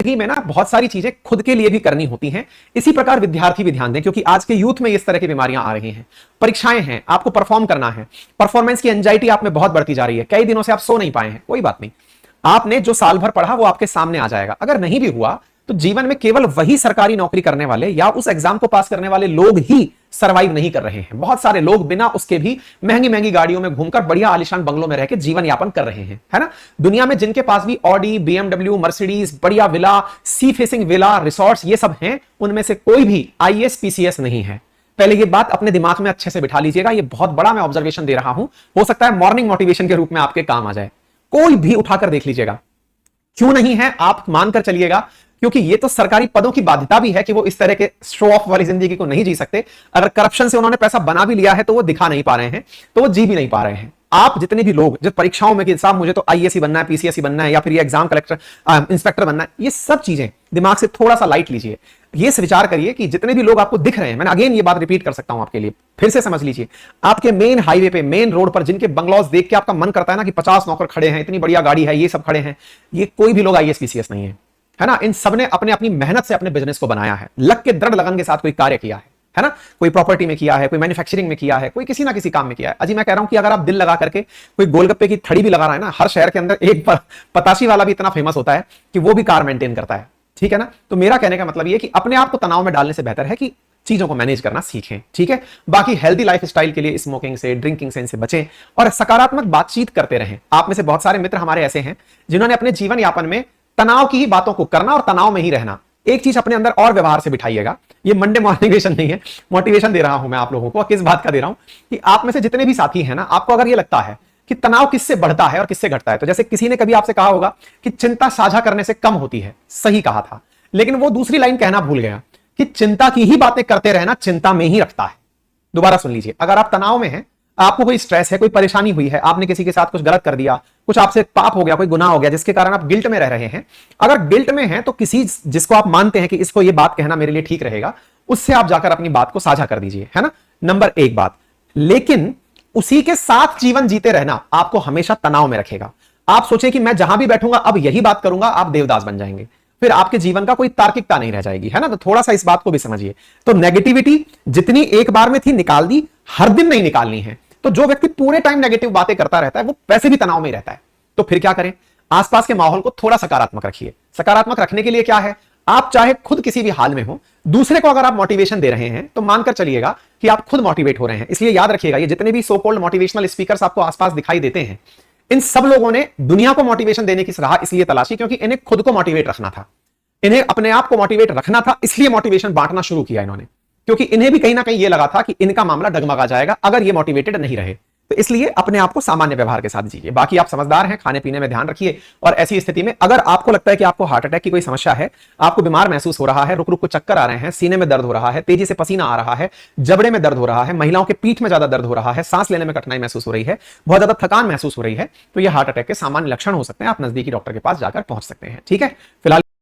जिंदगी में ना बहुत सारी चीजें खुद के लिए भी करनी होती हैं। इसी प्रकार विद्यार्थी भी ध्यान दें, क्योंकि आज के यूथ में इस तरह की बीमारियां आ रही हैं। परीक्षाएं हैं, आपको परफॉर्म करना है, परफॉर्मेंस की एंजाइटी आप में बहुत बढ़ती जा रही है, कई दिनों से आप सो नहीं पाए हैं, कोई बात नहीं, आपने जो साल भर पढ़ा वो आपके सामने आ जाएगा। अगर नहीं भी हुआ तो जीवन में केवल वही सरकारी नौकरी करने वाले या उस एग्जाम को पास करने वाले लोग ही सरवाइव नहीं कर रहे हैं। बहुत सारे लोग बिना उसके भी महंगी महंगी गाड़ियों में घूमकर बढ़िया आलीशान बंगलों में रहकर जीवन यापन कर रहे हैं, है ना। दुनिया में जिनके पास भी ऑडी, बीएमडब्ल्यू, मर्सिडीज, बढ़िया villa, sea facing villa, resorts, ये सब हैं, उनमें से कोई भी आईएएस पीसीएस नहीं है। पहले ये बात अपने दिमाग में अच्छे से बिठा लीजिएगा, ये बहुत बड़ा मैं ऑब्जर्वेशन दे रहा हूं, हो सकता है मॉर्निंग मोटिवेशन के रूप में आपके काम आ जाए। कोई भी उठाकर देख लीजिएगा, क्यों नहीं है आप मानकर चलिएगा, क्योंकि ये तो सरकारी पदों की बाध्यता भी है कि वो इस तरह के शो ऑफ वाली जिंदगी को नहीं जी सकते। अगर करप्शन से उन्होंने पैसा बना भी लिया है तो वो दिखा नहीं पा रहे हैं, तो वो जी भी नहीं पा रहे हैं। आप जितने भी लोग जो परीक्षाओं में कि साहब मुझे तो आईएएस बनना है, पीसीएस बनना है, या फिर ये एग्जाम कलेक्टर इंस्पेक्टर बनना है, ये सब चीजें दिमाग से थोड़ा सा लाइट लीजिए। ये विचार करिए कि जितने भी लोग आपको दिख रहे हैं, मैंने अगेन ये बात रिपीट कर सकता हूं आपके लिए, फिर से समझ लीजिए, आपके मेन हाईवे पे, मेन रोड पर जिनके बंगलौज देख के आपका मन करता है ना कि 50 नौकर खड़े हैं, इतनी बढ़िया गाड़ी है, ये सब खड़े हैं, ये कोई भी लोग आईएएस पीसीएस नहीं है ना। इन सब ने अपने अपनी मेहनत से अपने बिजनेस को बनाया है, लग के दृढ़ लगन के साथ कोई कार्य किया है ना। कोई प्रॉपर्टी में किया है, कोई मैन्युफैक्चरिंग में किया है, कोई किसी ना किसी काम में किया है। अजी मैं कह रहा हूं कि अगर आप दिल लगा करके कोई गोलगप्पे की थड़ी भी लगा रहा है ना, हर शहर के अंदर एक पताशी वाला भी इतना फेमस होता है कि वो भी कार मेंटेन करता है, ठीक है ना। तो मेरा कहने का मतलब ये कि अपने आप को तनाव में डालने से बेहतर है कि चीजों को मैनेज करना सीखें, ठीक है। बाकी हेल्दी लाइफ स्टाइल के लिए स्मोकिंग से, ड्रिंकिंग से इनसे बचें और सकारात्मक बातचीत करते रहें। आप में से बहुत सारे मित्र हमारे ऐसे हैं जिन्होंने अपने जीवन यापन में तनाव की ही बातों को करना और तनाव में ही रहना। एक चीज अपने अंदर और व्यवहार से बिठाइएगा, ये मंडे मोटिवेशन नहीं है, मोटिवेशन दे रहा हूं मैं आप लोगों को। किस बात का दे रहा हूं कि आप में से जितने भी साथी हैं ना, आपको अगर ये लगता है कि तनाव किससे बढ़ता है और किससे घटता है, तो जैसे किसी ने कभी आपसे कहा होगा कि चिंता साझा करने से कम होती है, सही कहा था, लेकिन वो दूसरी लाइन कहना भूल गया कि चिंता की ही बातें करते रहना चिंता में ही रखता है। दोबारा सुन लीजिए, अगर आप तनाव में हैं, आपको कोई स्ट्रेस है, कोई परेशानी हुई है, आपने किसी के साथ कुछ गलत कर दिया, कुछ आपसे पाप हो गया, कोई गुनाह हो गया जिसके कारण आप गिल्ट में रह रहे हैं, अगर गिल्ट में हैं तो किसी जिसको आप मानते हैं कि इसको ये बात कहना मेरे लिए ठीक रहेगा, उससे आप जाकर अपनी बात को साझा कर दीजिए, है ना। नंबर एक बात, लेकिन उसी के साथ जीवन जीते रहना आपको हमेशा तनाव में रखेगा। आप सोचें कि मैं जहां भी बैठूंगा अब यही बात करूंगा, आप देवदास बन जाएंगे, फिर आपके जीवन का कोई तार्किकता नहीं रह जाएगी, है ना। तो थोड़ा सा इस बात को भी समझिए। तो नेगेटिविटी जितनी एक बार में थी निकाल दी, हर दिन नहीं निकालनी है। तो जो व्यक्ति पूरे टाइम नेगेटिव बातें करता रहता है वो वैसे भी तनाव में ही रहता है। तो फिर क्या करें, आसपास के माहौल को थोड़ा सकारात्मक रखिए। सकारात्मक रखने के लिए क्या है, आप चाहे खुद किसी भी हाल में हो, दूसरे को अगर आप मोटिवेशन दे रहे हैं तो मानकर चलिएगा कि आप खुद मोटिवेट हो रहे हैं। इसलिए याद रखिएगा, ये जितने भी सो कॉल्ड मोटिवेशनल स्पीकर्स आपको आसपास दिखाई देते हैं, इन सब लोगों ने दुनिया को मोटिवेशन देने की राह इसलिए तलाशी क्योंकि इन्हें खुद को मोटिवेट रखना था, इन्हें अपने आप को मोटिवेट रखना था, इसलिए मोटिवेशन बांटना शुरू किया इन्होंने, क्योंकि इन्हें भी कहीं ना कहीं यह लगा था कि इनका मामला डगमगा जाएगा अगर ये मोटिवेटेड नहीं रहे। तो इसलिए अपने आप को सामान्य व्यवहार के साथ जीजिए। बाकी आप समझदार हैं, खाने पीने में ध्यान रखिए। और ऐसी स्थिति में अगर आपको लगता है कि आपको हार्ट अटैक की कोई समस्या है, आपको बीमार महसूस हो रहा है, रुक रुक को चक्कर आ रहे हैं, सीने में दर्द हो रहा है, तेजी से पसीना आ रहा है, जबड़े में दर्द हो रहा है, महिलाओं के पीठ में ज्यादा दर्द हो रहा है, सांस लेने में कठिनाई महसूस हो रही है, बहुत ज्यादा थकान महसूस हो रही है, तो यह हार्ट अटैक के सामान्य लक्षण हो सकते हैं। आप नजदीकी डॉक्टर के पास जाकर पहुंच सकते हैं, ठीक है। फिलहाल